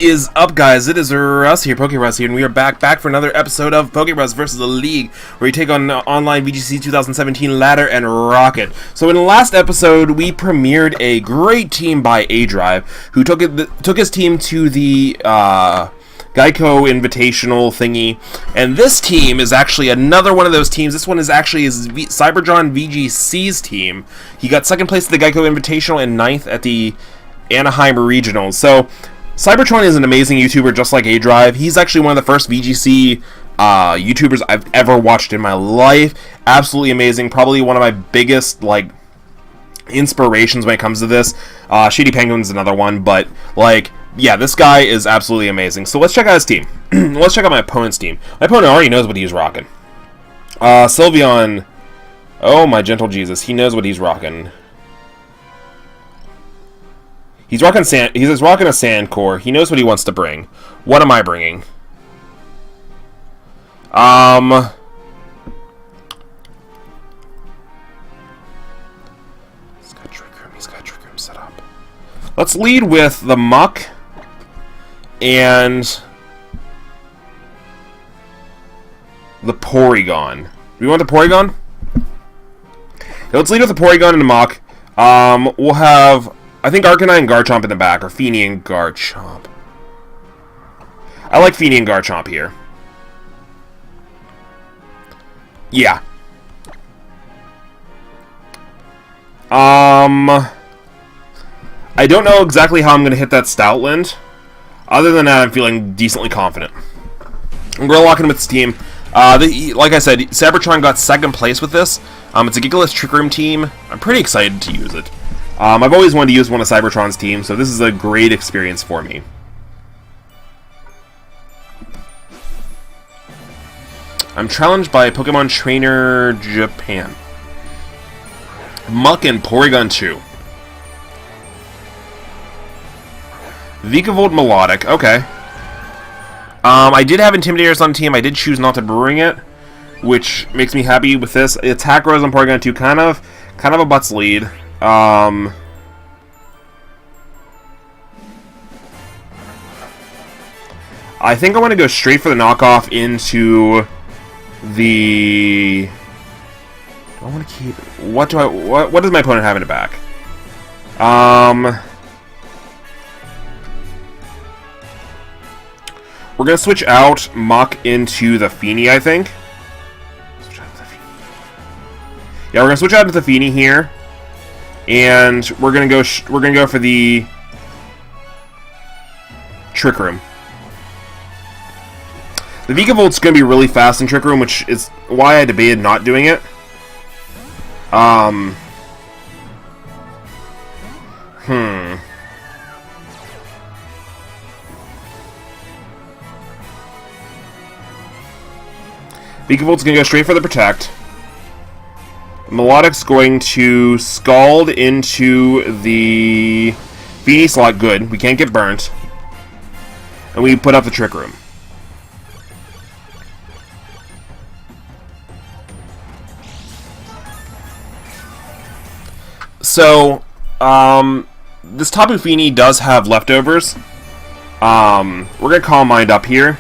Is up, guys? It is Russ here, PokeRuss here, and we are back for another episode of POKERUSS vs the League, where we take on online VGC 2017 Ladder and Rocket. So in the last episode, we premiered a great team by A-Drive, who took his team to the Geico Invitational thingy, and this team is actually another one of those teams. This one is actually Cybertron VGC's team. He got second place at the Geico Invitational and 9th at the Anaheim Regionals. So Cybertron is an amazing YouTuber, just like A-Drive. He's actually one of the first VGC YouTubers I've ever watched in my life. Absolutely amazing. Probably one of my biggest, inspirations when it comes to this. Shady Penguin's another one, but, yeah, this guy is absolutely amazing. So let's check out his team. Let's check out my opponent's team. My opponent already knows what he's rocking. Sylveon. Oh, my gentle Jesus. He knows what he's rocking. He's rocking a sand core. He knows what he wants to bring. What am I bringing? He's got Trick Room set up. Let's lead with the Muck and the Porygon. Do we want the Porygon? Okay, let's lead with the Porygon and the Muck. We'll have, I think, Arcanine and Garchomp in the back, or Feeny and Garchomp. I like Feeny and Garchomp here. Yeah. I don't know exactly how I'm going to hit that Stoutland. Other than that, I'm feeling decently confident. I'm going to lock in with this team. Like I said, Cybertron got second place with this. It's a Gigalith Trick Room team. I'm pretty excited to use it. I've always wanted to use one of Cybertron's teams, so this is a great experience for me. I'm challenged by Pokemon Trainer Japan. Muck and Porygon 2. Vikavolt Melodic, okay. I did have Intimidators on the team. I did choose not to bring it, which makes me happy with this. Attack Rose on Porygon 2, kind of a butts lead. I think I want to go straight for the knockoff into the... Do I want to keep... What does my opponent have in the back? We're going to switch out Muck into the Feeny, I think. Yeah, we're going to switch out into the Feeny here. And we're going to go for the Trick Room. The Vikavolt's going to be really fast in Trick Room, which is why I debated not doing it. Vikavolt's going to go straight for the Protect. Melodic's going to Scald into the Feeny slot. Good. We can't get burnt. And we put up the Trick Room. So, this Tapu Fini does have leftovers. We're going to Calm Mind up here.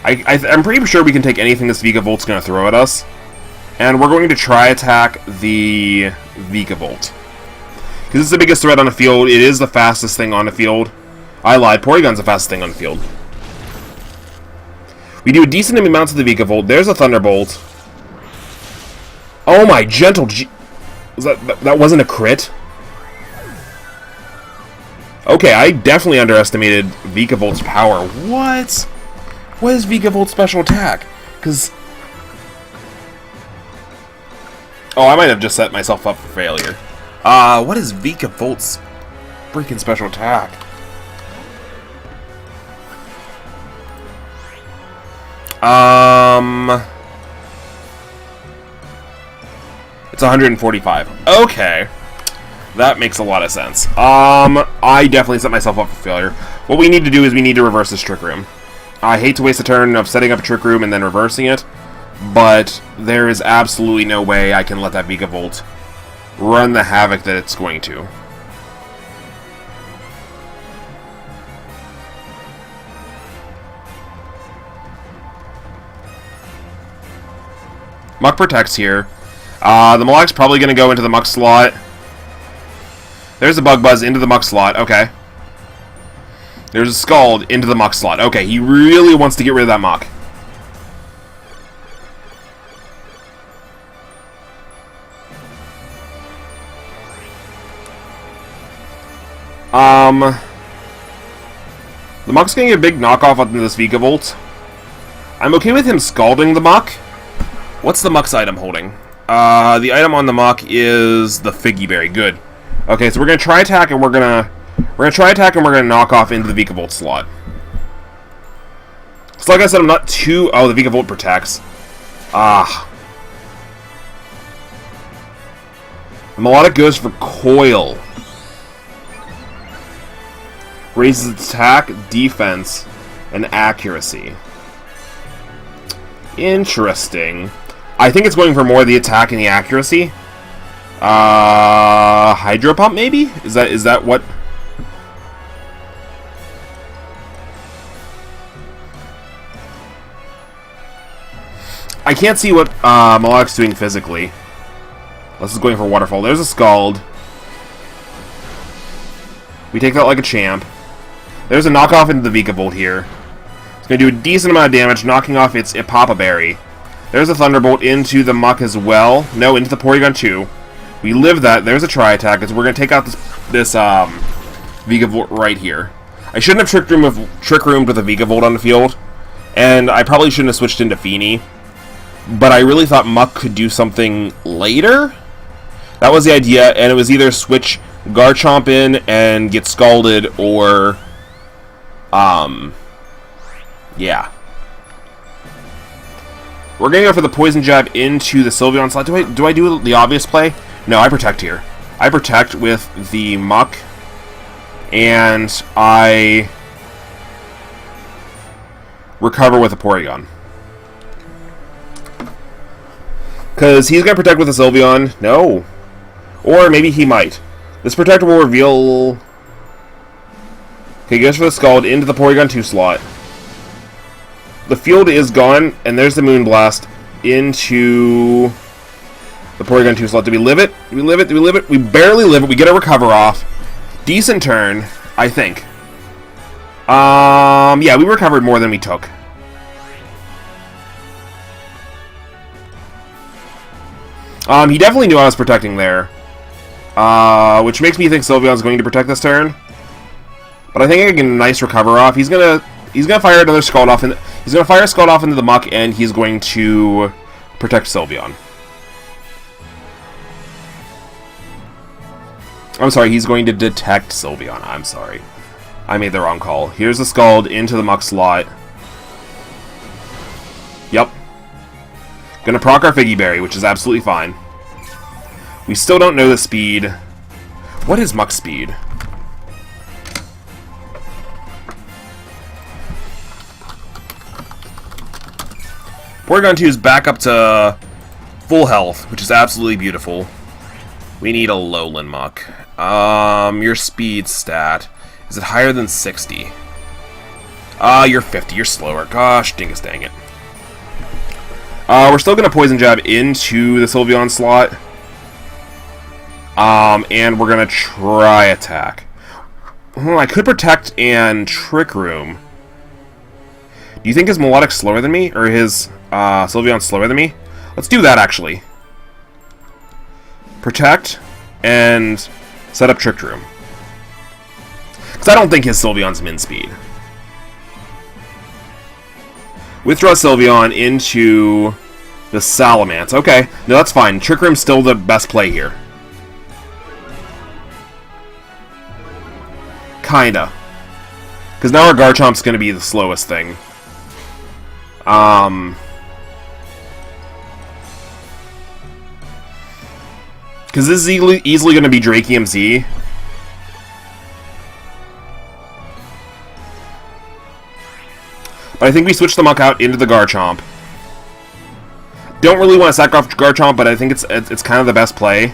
I'm pretty sure we can take anything this Vikavolt's going to throw at us. And we're going to try attack the Vikavolt. Because it's the biggest threat on the field. It is the fastest thing on the field. I lied. Porygon's the fastest thing on the field. We do a decent amount of the Vikavolt. There's a Thunderbolt. Oh my gentle that wasn't a crit? Okay, I definitely underestimated Vikavolt's power. What? What is Vikavolt's special attack? Because... Oh, I might have just set myself up for failure. What is Vikavolt's freaking special attack? It's 145. Okay. That makes a lot of sense. I definitely set myself up for failure. What we need to do is we need to reverse this Trick Room. I hate to waste a turn of setting up a Trick Room and then reversing it, but there is absolutely no way I can let that Vikavolt run the havoc that it's going to. Muck protects here. The Moloch's probably going to go into the Muck slot. There's a Bug Buzz into the Muck slot. Okay. There's a Scald into the Muck slot. Okay, he really wants to get rid of that Muck. The Muck's getting a big knockoff onto this Vikavolt. I'm okay with him scalding the Muck. What's the Muck's item holding? The item on the Muck is the Figgy Berry. Good. Okay, so we're gonna try attack and we're gonna knock off into the Vikavolt slot. So like I said, I'm not too. Oh, the Vikavolt protects. Ah. The Melodic goes for Coil. Raises its attack, defense, and accuracy. Interesting. I think it's going for more of the attack and the accuracy. Hydro Pump, maybe? Is that what? I can't see what Moloch's doing physically. This is going for Waterfall. There's a Scald. We take that like a champ. There's a knockoff into the Vikavolt here. It's going to do a decent amount of damage, knocking off its Ipapa Berry. There's a Thunderbolt into the Muck as well. No, into the Porygon 2. We live that. There's a Tri-Attack. So we're going to take out this Vikavolt right here. I shouldn't have Trick Roomed with a Vikavolt on the field. And I probably shouldn't have switched into Feeny. But I really thought Muck could do something later. That was the idea. And it was either switch Garchomp in and get Scalded, or yeah. We're gonna go for the Poison Jab into the Sylveon slot. Do I do the obvious play? No, I protect here. I protect with the Muck, and I recover with a Porygon. Because he's gonna protect with a Sylveon. No. Or maybe he might. This Protector will reveal. Okay, he goes for the Scald into the Porygon 2 slot. The field is gone, and there's the Moonblast into the Porygon 2 slot. Do we live it? Do we live it? Do we live it? We barely live it. We get a recover off. Decent turn, I think. Yeah, we recovered more than we took. He definitely knew I was protecting there. Which makes me think Sylveon's going to protect this turn. But I think I can get a nice recover off. He's gonna fire another Scald off, and he's gonna fire a Scald off into the Muck, and he's going to protect Sylveon. I'm sorry, he's going to detect Sylveon. I'm sorry, I made the wrong call. Here's the Scald into the Muck slot. Yep. Gonna proc our Figgy Berry, which is absolutely fine. We still don't know the speed. What is Muck's speed? Porygon 2 is back up to full health, which is absolutely beautiful. We need a Lowland Muck. Your speed stat. Is it higher than 60? You're 50. You're slower. Gosh, dingus dang it. We're still going to Poison Jab into the Sylveon slot. And we're going to try attack. I could protect and Trick Room. Do you think his Melodic slower than me? Or his Sylveon slower than me? Let's do that, actually. Protect and set up Trick Room. Because I don't think his Sylveon's min speed. Withdraw Sylveon into the Salamence. Okay, no, that's fine. Trick Room's still the best play here. Kinda. Because now our Garchomp's going to be the slowest thing. Because this is easily going to be Drakium Z. But I think we switch the Muck out into the Garchomp. Don't really want to sack off Garchomp, but I think it's kind of the best play.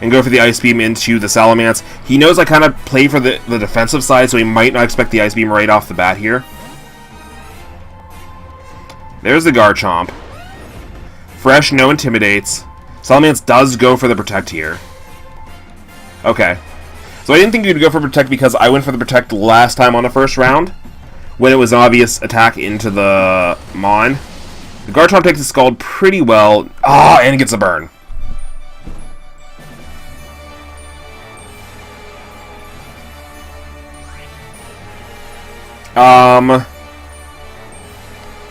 And go for the Ice Beam into the Salamence. He knows I kind of play for the defensive side, so he might not expect the Ice Beam right off the bat here. There's the Garchomp. Fresh, no intimidates. Salamence does go for the protect here. Okay. So I didn't think you'd go for protect because I went for the protect last time on the first round, when it was an obvious attack into the Mon. The Garchomp takes the Scald pretty well. Ah, and it gets a burn.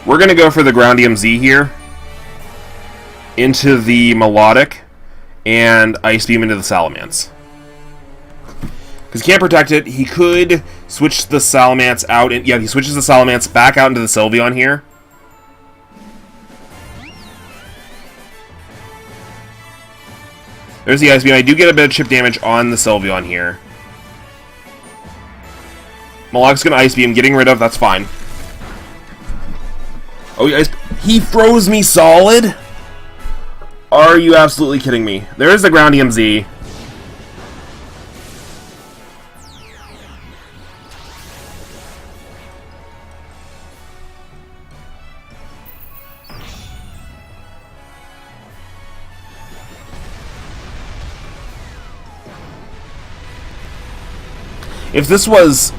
We're gonna go for the Groundium Z here into the Melodic and Ice Beam into the Salamence. Because he can't protect it. He could switch the Salamence out. Yeah, he switches the Salamence back out into the Sylveon here. There's the Ice Beam. I do get a bit of chip damage on the Sylveon here. Melodic's gonna Ice Beam, getting rid of, that's fine. Oh, he froze me solid? Are you absolutely kidding me? There is the Groundium Z.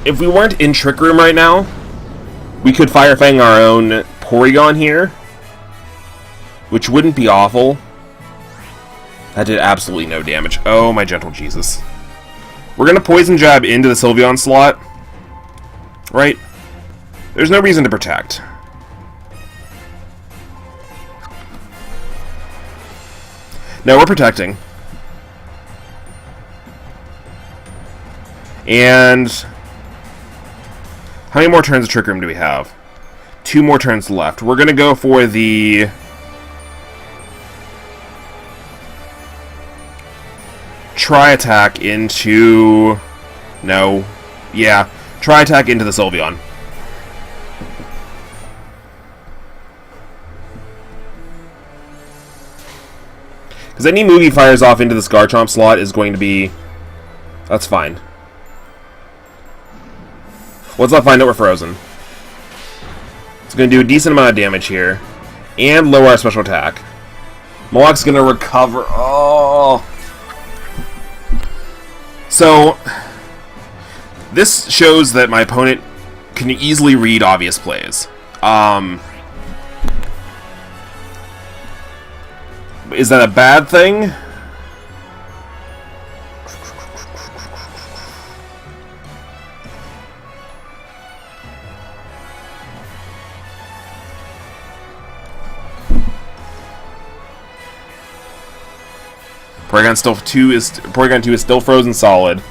If we weren't in Trick Room right now, we could Fire Fang our own Porygon here, which wouldn't be awful. That did absolutely no damage. Oh, my gentle Jesus. We're going to Poison Jab into the Sylveon slot, right? There's no reason to protect. No, we're protecting. And how many more turns of Trick Room do we have? 2 more turns left. We're going to go for the Tri-Attack into... No. Yeah. Tri-Attack into the Sylveon. Because any move he fires off into this Garchomp slot is going to be... That's fine. Let's not find out we're frozen. It's going to do a decent amount of damage here. And lower our special attack. Melodic's going to recover. Oh. So, this shows that my opponent can easily read obvious plays. Is that a bad thing? Porygon 2 is still frozen solid.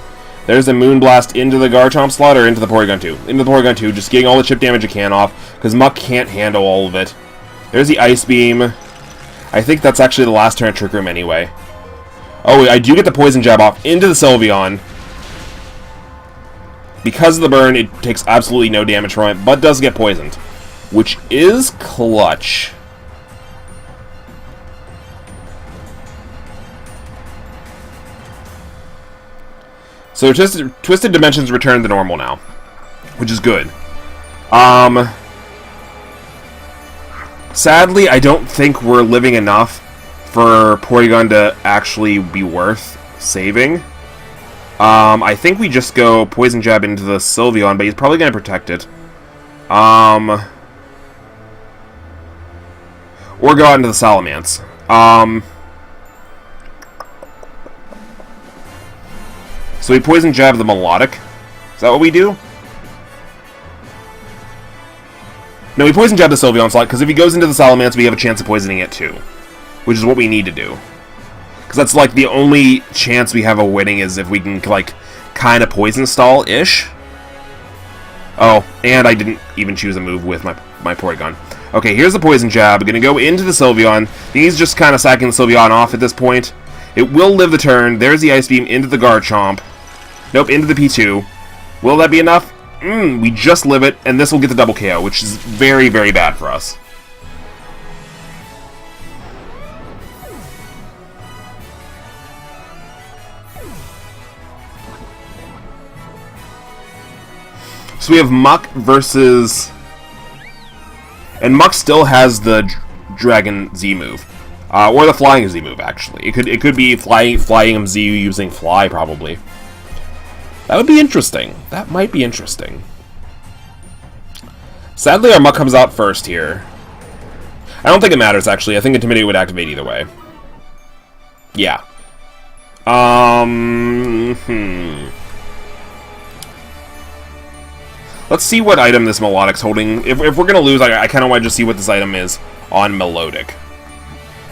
There's a Moonblast into the Garchomp slot or into the Porygon 2? Into the Porygon 2, just getting all the chip damage it can off, because Muck can't handle all of it. There's the Ice Beam. I think that's actually the last turn of Trick Room anyway. Oh, I do get the Poison Jab off into the Sylveon. Because of the burn, it takes absolutely no damage from it, but does get poisoned. Which is clutch. So Twisted Dimensions return to normal now, which is good. Sadly, I don't think we're living enough for Porygon to actually be worth saving. I think we just go Poison Jab into the Sylveon, but he's probably going to protect it. Or go out into the Salamence. So we Poison Jab the Melodic. Is that what we do? No, we Poison Jab the Sylveon slot, because if he goes into the Salamence, we have a chance of poisoning it too. Which is what we need to do. Because that's like the only chance we have of winning is if we can, like, kind of Poison Stall-ish. Oh, and I didn't even choose a move with my Porygon. Okay, here's the Poison Jab. Gonna go into the Sylveon. He's just kind of sacking the Sylveon off at this point. It will live the turn. There's the Ice Beam into the Garchomp. Nope, into the P2. Will that be enough? We just live it, and this will get the double KO, which is very, very bad for us. So we have Muck versus... And Muck still has the Dragon Z move. Or the flying Z move, actually. It could be flying Z using fly, probably. That would be interesting. That might be interesting. Sadly, our Muck comes out first here. I don't think it matters, actually. I think Intimidate would activate either way. Yeah. Let's see what item this Melodic's holding. If we're going to lose, I kind of want to just see what this item is on Melodic.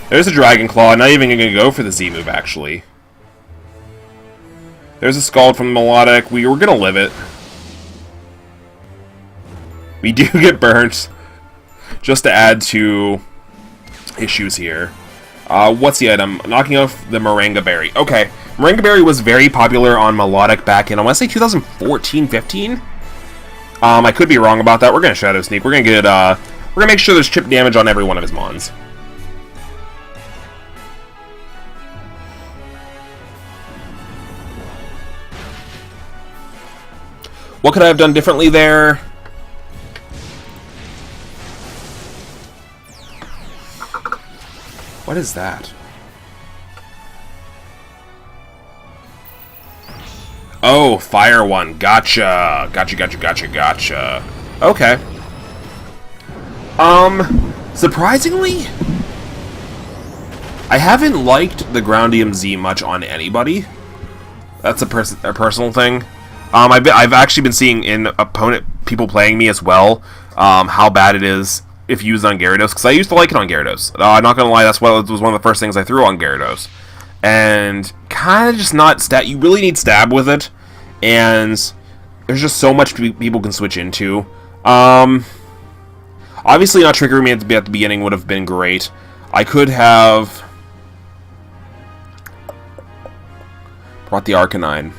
There's a Dragon Claw. Not even going to go for the Z move, actually. There's a Scald from the Melodic. We're going to live it. We do get burnt. Just to add to issues here. What's the item? Knocking off the Moringa Berry. Okay. Moringa Berry was very popular on Melodic back in, I want to say 2014, 15? I could be wrong about that. We're going to Shadow Sneak. We're going to get, we're going to make sure there's chip damage on every one of his Mons. What could I have done differently there? What is that? Oh, fire one. Gotcha. Gotcha. Okay. Surprisingly, I haven't liked the Groundium Z much on anybody. That's a personal thing. I've actually been seeing in opponent people playing me as well, how bad it is if used on Gyarados, because I used to like it on Gyarados. I'm not gonna lie, that's what was one of the first things I threw on Gyarados. And kind of just not stat. You really need stab with it, and there's just so much people can switch into. Obviously, not Trick Room at the beginning would have been great. I could have brought the Arcanine.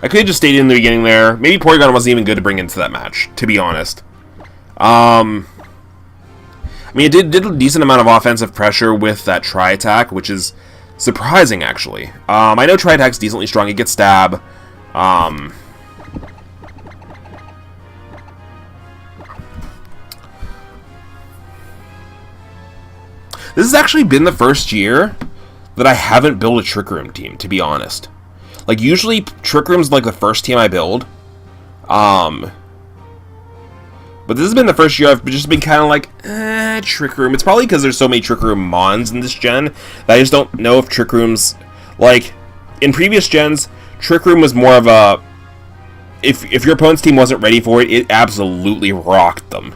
I could have just stayed in the beginning there. Maybe Porygon wasn't even good to bring into that match, to be honest. I mean, it did a decent amount of offensive pressure with that Tri-Attack, which is surprising, actually. I know Tri-Attack's decently strong. It gets stab. This has actually been the first year that I haven't built a Trick Room team, to be honest. Like, usually, Trick Room's like the first team I build. But this has been the first year I've just been kind of like, Trick Room. It's probably because there's so many Trick Room Mons in this gen that I just don't know if Trick Room's... Like, in previous gens, Trick Room was more of a... If your opponent's team wasn't ready for it, it absolutely rocked them.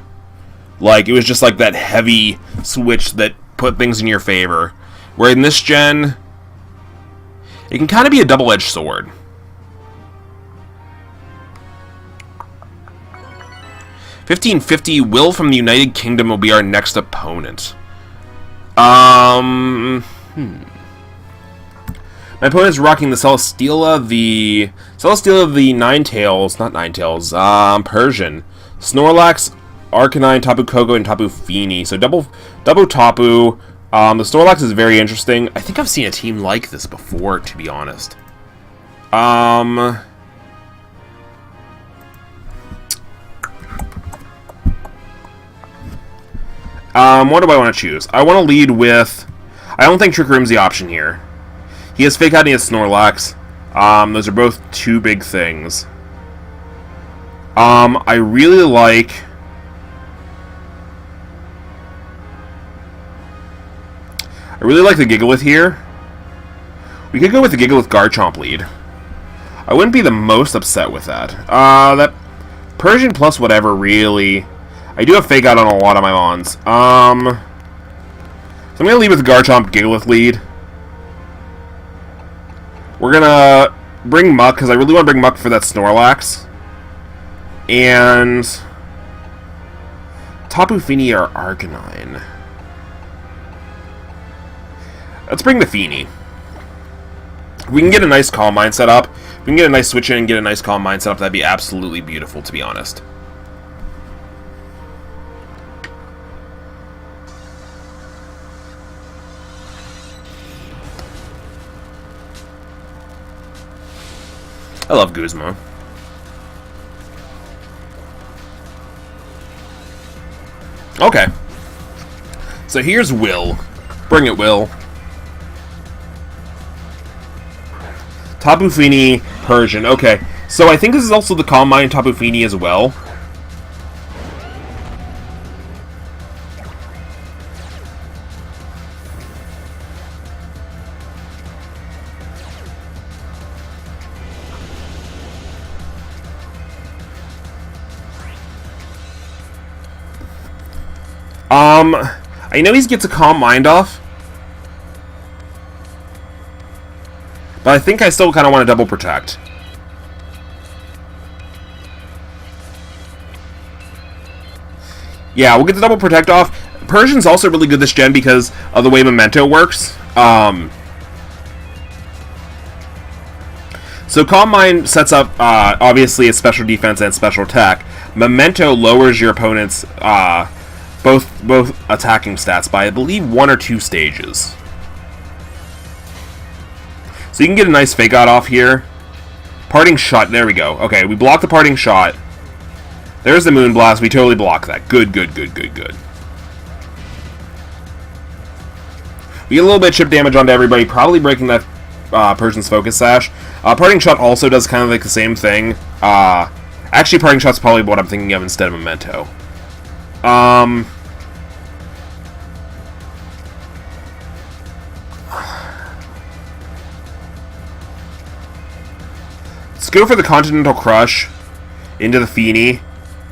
Like, it was just like that heavy switch that put things in your favor. Where in this gen... It can kind of be a double-edged sword. $15.50, Will from the United Kingdom will be our next opponent. My opponent's rocking the Celesteela, the Ninetales, not Ninetales, Persian. Snorlax, Arcanine, Tapu Koko, and Tapu Fini. So double Tapu. The Snorlax is very interesting. I think I've seen a team like this before, to be honest. What do I want to choose? I want to lead with... I don't think Trick Room's the option here. He has Fake Out and he has Snorlax. Those are both two big things. I really like... the Gigalith here. We could go with the Gigalith Garchomp lead. I wouldn't be the most upset with that. That Persian plus whatever, really. I do have Fake Out on a lot of my Mons. So I'm going to lead with the Garchomp Gigalith lead. We're going to bring Muck, because I really want to bring Muck for that Snorlax. And... Tapu Fini or Arcanine. Let's bring the Fini. We can get a nice Calm Mind set up. We can get a nice switch in and get a nice Calm Mind set up. That'd be absolutely beautiful, to be honest. I love Guzma. Okay. So here's Will. Bring it, Will. Tapu Fini, Persian. Okay, so I think this is also the Calm Mind Tapu Fini as well. I know he gets a Calm Mind off, but I think I still kind of want to double protect. Yeah, we'll get the double protect off. Persian's also really good this gen because of the way Memento works. So Calm Mind sets up, obviously, a special defense and special attack. Memento lowers your opponent's both attacking stats by, I believe, 1 or 2 stages. So you can get a nice fake out off here. Parting Shot, there we go. Okay, we block the Parting Shot. There's the Moon Blast, we totally block that. Good, good, good, good, good. We get a little bit of chip damage onto everybody, probably breaking that Persian's Focus Sash. Parting Shot also does kind of like the same thing. Actually, Parting Shot's probably what I'm thinking of instead of Memento. Let's go for the Continental Crush into the Fini,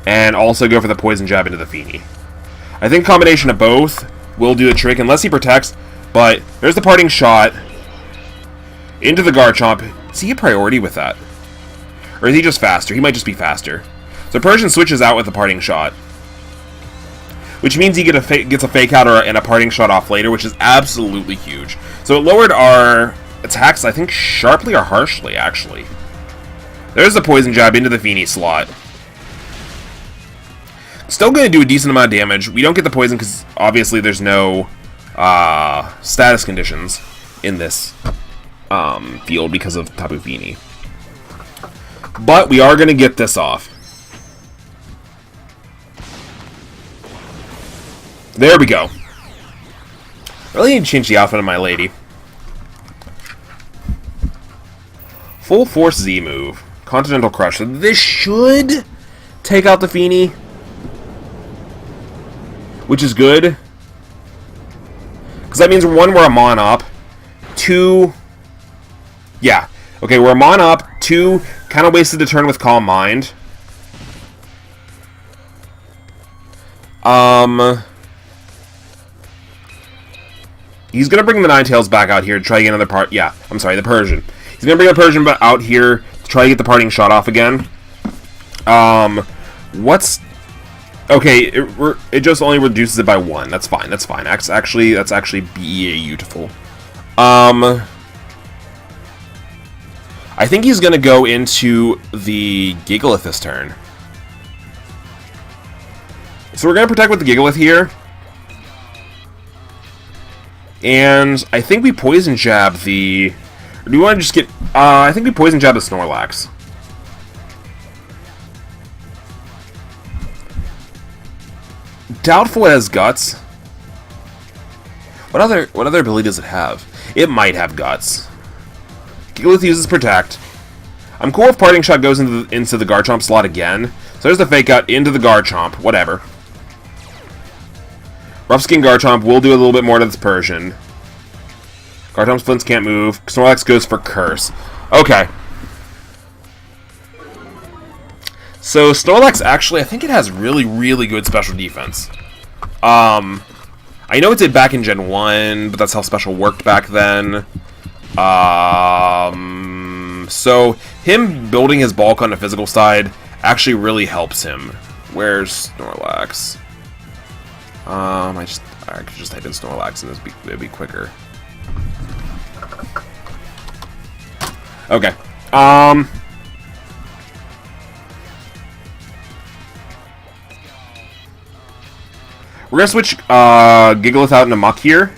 and also go for the Poison Jab into the Fini. I think a combination of both will do the trick, unless he protects, but there's the Parting Shot into the Garchomp. Is he a priority with that? Or is he just faster? He might just be faster. So Persian switches out with the Parting Shot, which means he gets a fake out and a Parting Shot off later, which is absolutely huge. So it lowered our attacks, I think, sharply or harshly, actually. There's the Poison Jab into the Fini slot. Still going to do a decent amount of damage. We don't get the poison because, obviously, there's no status conditions in this field because of Tapu Fini. But we are going to get this off. There we go. Really need to change the outfit of my lady. Full Force Z move. Continental Crush. So this should take out the Fini, which is good. Because that means, 1, we're a Mon-Op. 2... Yeah. Okay, we're a Mon-Op. 2, kind of wasted the turn with Calm Mind. He's going to bring the Ninetales back out here to try to get another part... Yeah, I'm sorry, the Persian. He's going to bring the Persian out here to try to get the Parting Shot off again. What's... Okay, it just only reduces it by 1. That's fine, that's fine. That's actually beautiful. I think he's going to go into the Gigalith this turn. So we're going to protect with the Gigalith here. And I think we Poison Jab the... Or do we want to just get... I think we Poison Jab the Snorlax. Doubtful it has Guts. What other ability does it have? It might have Guts. Gigalith uses Protect. I'm cool if Parting Shot goes into the Garchomp slot again. So there's the Fake Out into the Garchomp. Whatever. Rough Skin Garchomp will do a little bit more to this Persian. Garchomp Splints can't move. Snorlax goes for Curse. Okay. So Snorlax actually, I think it has really, really good special defense. I know it did back in Gen 1, but that's how special worked back then. So him building his bulk on the physical side actually really helps him. Where's Snorlax? I could just type in Snorlax and it'd be quicker. Okay. We're gonna switch Gigalith out into Muck here.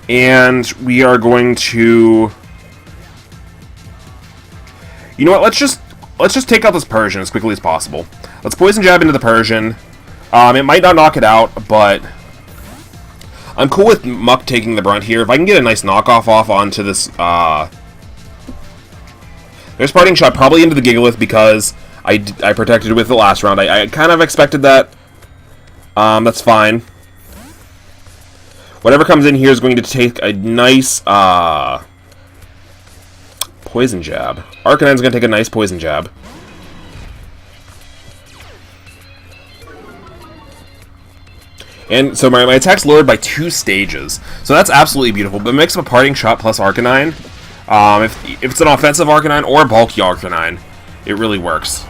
And we are going to... You know what, let's just take out this Persian as quickly as possible. Let's Poison Jab into the Persian. It might not knock it out, but I'm cool with Muck taking the brunt here. If I can get a nice knockoff off onto this, there's Parting Shot probably into the Gigalith because I protected with the last round. I kind of expected that. That's fine. Whatever comes in here is going to take a nice, Poison Jab. Arcanine's going to take a nice Poison Jab. And so my attack's lowered by 2 stages. So that's absolutely beautiful. But a mix of a Parting Shot plus Arcanine, if it's an offensive Arcanine or a bulky Arcanine, it really works.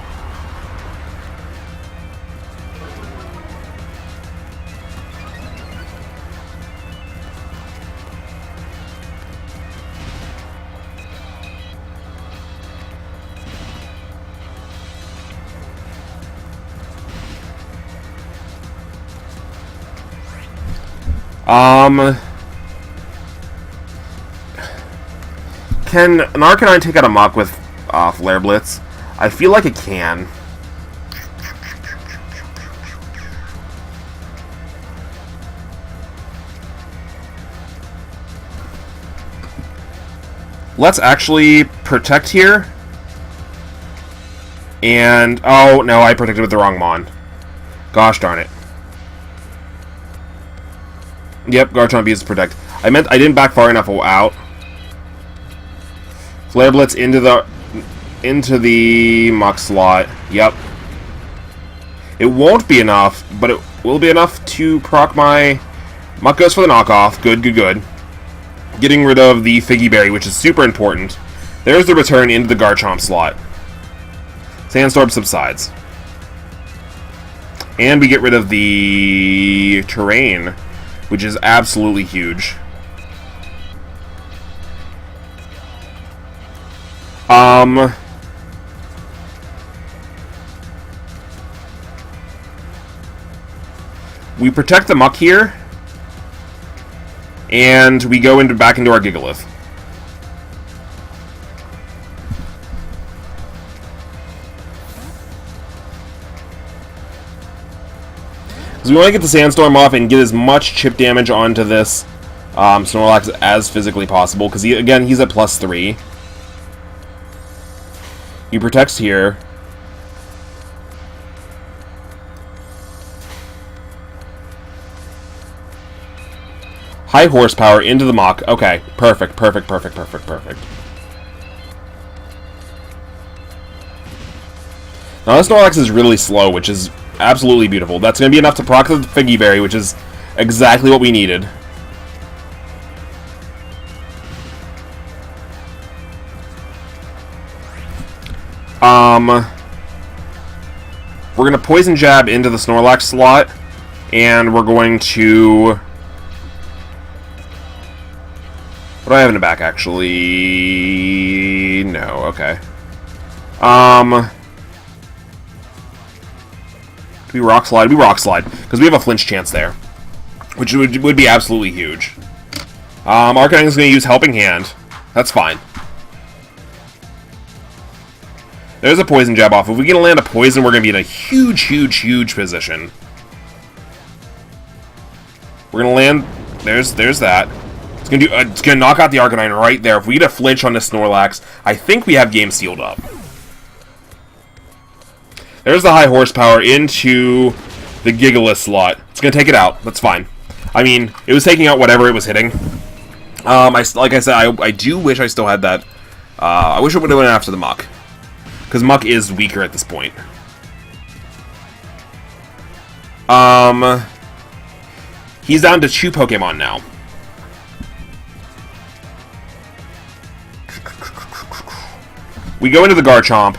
Can an Arcanine take out a Muck with Flare Blitz? I feel like it can. Let's actually protect here. And, oh no, I protected with the wrong Mon. Gosh darn it. Yep, Garchomp uses Protect. I didn't back far enough out. Flare Blitz into the Muck slot. Yep. It won't be enough, but it will be enough to proc my... Muck goes for the knockoff. Good, good, good. Getting rid of the Figgy Berry, which is super important. There's the return into the Garchomp slot. Sandstorm subsides. And we get rid of the Terrain, which is absolutely huge. We protect the Muck here, and we go back into our Gigalith. Because we want to get the Sandstorm off and get as much chip damage onto this Snorlax as physically possible, because again, he's at +3. He protects here. High horsepower into the Muck. Okay, perfect, perfect, perfect, perfect, perfect. Now this Snorlax is really slow, which is absolutely beautiful. That's going to be enough to proc the Figgy Berry, which is exactly what we needed. We're going to Poison Jab into the Snorlax slot, and we're going to... What do I have in the back, actually? No, okay. Do we Rock Slide? We Rock Slide, because we have a flinch chance there, which would be absolutely huge. Arcanine is going to use Helping Hand. That's fine. There's a Poison Jab off. If we can land a Poison, we're going to be in a huge, huge, huge position. We're going to land... There's that. It's gonna knock out the Arcanine right there. If we get a flinch on this Snorlax, I think we have game sealed up. There's the high horsepower into the Gigalith slot. It's gonna take it out. That's fine. I mean, it was taking out whatever it was hitting. Like I said, I do wish I still had that. I wish it would have went after the Muck, because Muck is weaker at this point. He's down to 2 Pokemon now. We go into the Garchomp.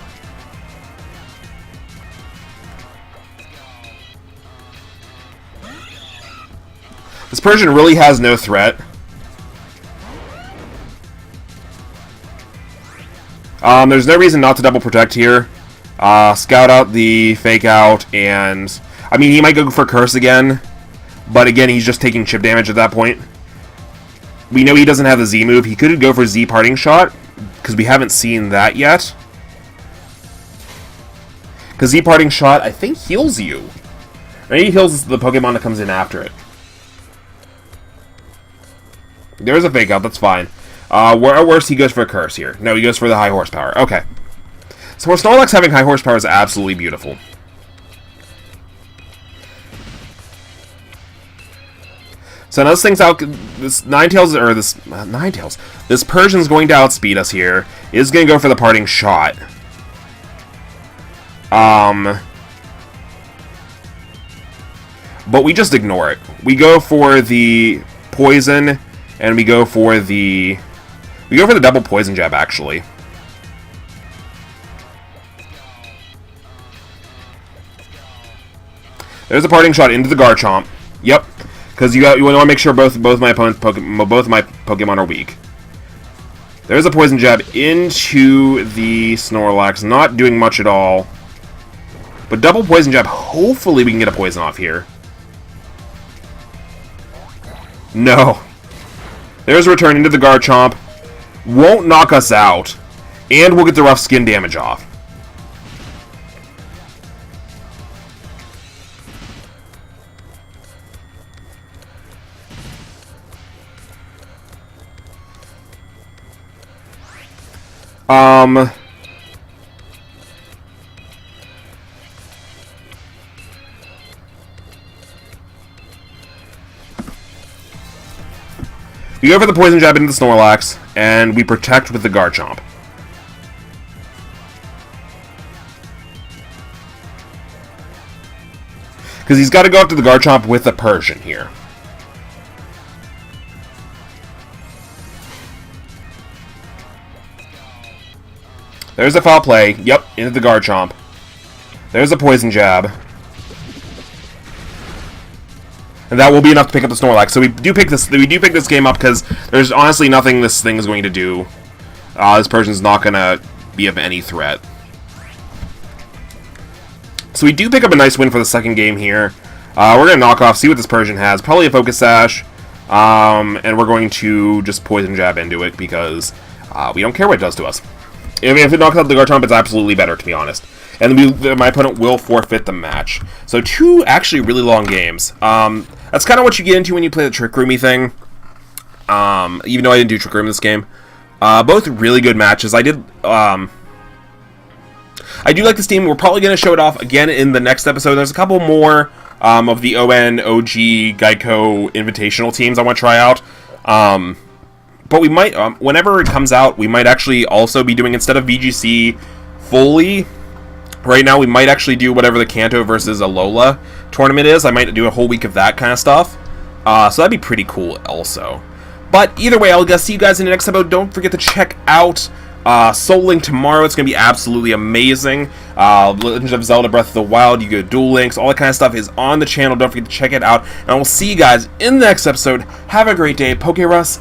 This Persian really has no threat. There's no reason not to double protect here. Scout out the Fake Out, and... I mean, he might go for Curse again, but again, he's just taking chip damage at that point. We know he doesn't have the Z move. He could go for Z Parting Shot, because we haven't seen that yet. Because Z-Parting Shot, I think, heals you. Maybe heals the Pokemon that comes in after it. There's a Fake Out, that's fine. At worst, he goes for a Curse here. No, he goes for the high horsepower. Okay. So for Snorlax, having high horsepower is absolutely beautiful. So now this thing's out. This This Persian's going to outspeed us here. Is going to go for the Parting Shot. But we just ignore it. We go for the Poison, and we go for the double Poison Jab, actually. There's a Parting Shot into the Garchomp. Yep, because you want to make sure both my opponent's both my Pokemon are weak. There's a Poison Jab into the Snorlax, not doing much at all. But double Poison Jab, hopefully we can get a Poison off here. No. There's a return into the Garchomp. Won't knock us out. And we'll get the rough skin damage off. We go for the Poison Jab into the Snorlax, and we protect with the Garchomp. Because he's got to go up to the Garchomp with the Persian here. There's a foul play. Yep, into the Garchomp. There's a Poison Jab. And that will be enough to pick up the Snorlax. So we do pick this game up because there's honestly nothing this thing is going to do. This Persian's not going to be of any threat. So we do pick up a nice win for the second game here. We're going to knock off, see what this Persian has. Probably a Focus Sash. And we're going to just Poison Jab into it because we don't care what it does to us. If it knocks out the Garchomp, it's absolutely better, to be honest. And my opponent will forfeit the match. So 2 actually really long games. That's kind of what you get into when you play the Trick Roomy thing. Even though I didn't do Trick Room in this game. Both really good matches. I do like this team. We're probably going to show it off again in the next episode. There's a couple more of the ON, OG, Geico Invitational teams I want to try out. But we might, whenever it comes out, we might actually also be doing, instead of VGC fully, right now we might actually do whatever the Kanto versus Alola tournament is. I might do a whole week of that kind of stuff. So that'd be pretty cool also. But either way, I'll see you guys in the next episode. Don't forget to check out Soul Link tomorrow. It's going to be absolutely amazing. Legend of Zelda Breath of the Wild, you get Duel Links, all that kind of stuff is on the channel. Don't forget to check it out. And I will see you guys in the next episode. Have a great day. PokeRuss